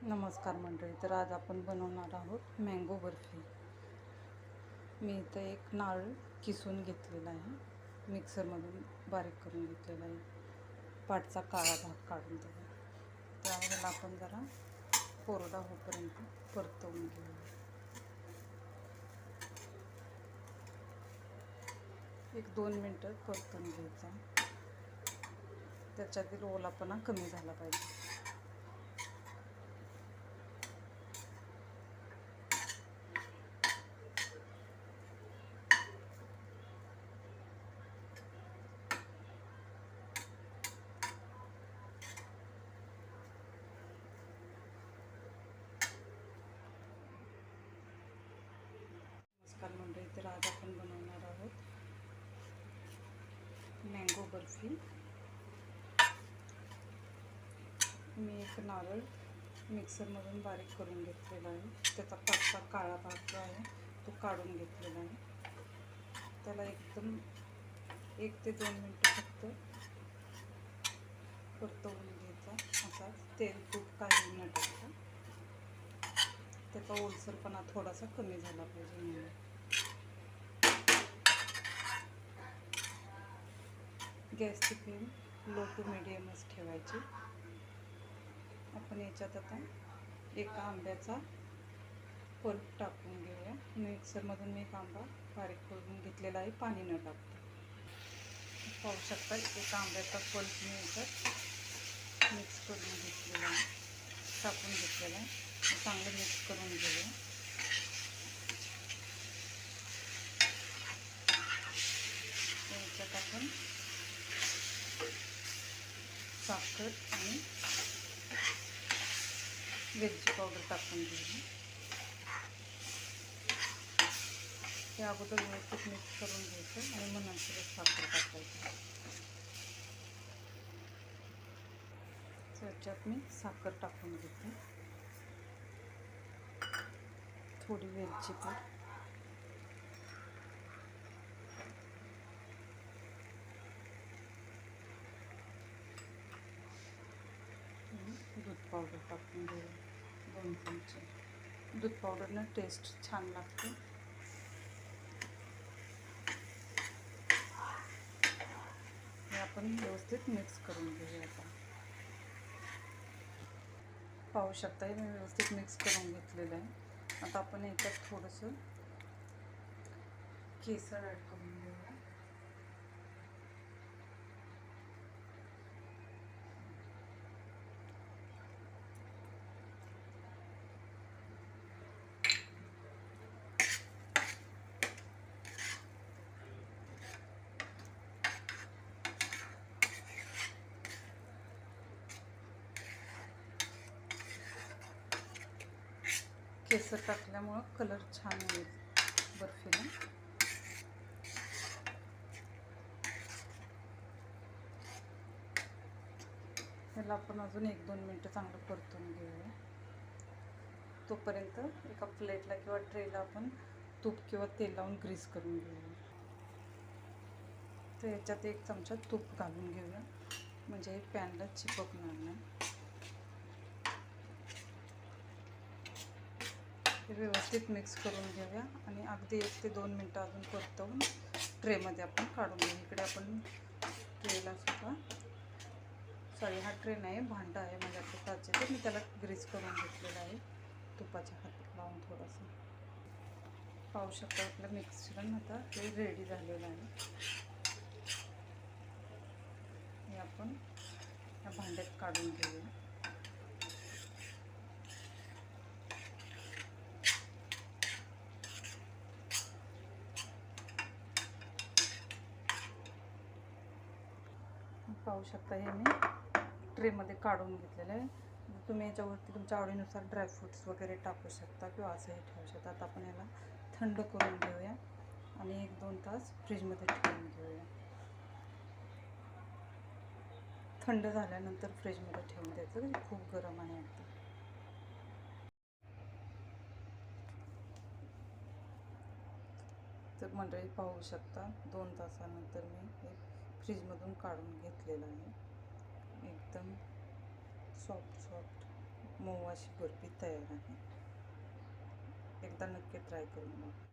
नमस्कार मंडळी. तर आज आपण बनवणार आहोत मँगो बर्फी. मी इथं एक नारळ किसून घेतलेला आहे, मिक्सरमधून बारीक करून घेतलेला आहे, पाटचा काळा भाग काढून दिला. त्यावेळेला आपण जरा कोरडा होईपर्यंत परतवून घेऊया. 1-2 मिनटं परतून घ्यायचा, त्याच्यातील ओलापणा कमी झाला पाहिजे. नमस्कार मंडळी. तर आज आपण बनवणार आहोत मँगो बर्फी. मी एक नारळ मिक्सरमधून बारीक करून घेतलेला आहे, त्याचा पातळ काळा भाग जो आहे तो काढून घेतलेला आहे. त्याला एकदम 1 ते 2 मिनटं फक्त परतवून घ्यायचा. असा तेल तूप काही न टाकता, त्याचा ओलसरपणा थोडासा कमी झाला पाहिजे म्हणून. गॅसची फ्लेम लो टू मिडियमच ठेवायची. आपण याच्यात आता एका आंब्याचा पल्प टाकून घेऊया. मिक्सरमधून मी एक आंबा बारीक करून घेतलेला आहे, पाणी न टाकता. पाहू शकता, एका आंब्याचा पल्प मी याच्यात मिक्स करून घेतलेला आहे, टाकून घेतलेला आहे. चांगलं मिक्स करून घेऊया. याच्यात आपण साखर आणि वेलची पावडर टाकून घेऊया. हे अगोदर व्यवस्थित मिक्स करून घ्यायचं आणि मग नंतर साखर टाकायचं. याच्यात मी साखर टाकून घेते, थोडी वेलची पूड, दूध पावडर टाकून घेऊया 2 चमचे. दूध पावडरनं टेस्ट छान लागते. हे आपण व्यवस्थित मिक्स करून घेऊया. आता पाहू शकता, हे मी व्यवस्थित मिक्स करून घेतलेलं आहे. आता आपण याच्यात थोडंसं केसर ॲड करून घेऊया. केसर टाकल्यामुळं कलर छान येईल बर्फीला. त्याला आपण अजून 1-2 मिनटं चांगलं परतून घेऊया. तोपर्यंत एका प्लेटला किंवा ट्रेला आपण तूप किंवा तेल लावून ग्रीस करून घेऊया. तर याच्यात 1 चमचा तूप घालून घेऊया, म्हणजे हे पॅनला चिपकणार नाही. हे व्यवस्थित मिक्स करून घेऊया आणि अगदी 1 ते 2 मिनटं अजून परतवून ट्रेमध्ये आपण काढून घेऊ. इकडे आपण ट्रेला सुद्धा, हा ट्रे नाही, भांडं आहे माझ्याकडे काचेचं, तर मी त्याला ग्रीस करून घेतलेलं आहे तुपाच्या हातात लावून थोडंसं. पाहू शकता, आपलं मिक्सचर आता हे रेडी झालेलं आहे. हे आपण या भांड्यात काढून घेऊया. पाहू शकता, हे मी ट्रेमध्ये काढून घेतलेलं आहे. तुम्ही याच्यावरती तुमच्या आवडीनुसार ड्रायफ्रूट्स वगैरे टाकू शकता किंवा असंही ठेवू शकता. आता आपण याला थंड करून घेऊया आणि 1-2 तास फ्रीजमध्ये ठेवून घेऊया. थंड झाल्यानंतर फ्रीजमध्ये ठेवून द्यायचं, खूप गरम आहे आता. तर मंडळी पाहू शकता, 2 तासानंतर मी हे फ्रीजमधून काढून घेतलेलं आहे. एकदम सॉफ्ट मऊ अशी बर्फी तयार आहे. एकदा नक्की ट्राय करून बघा.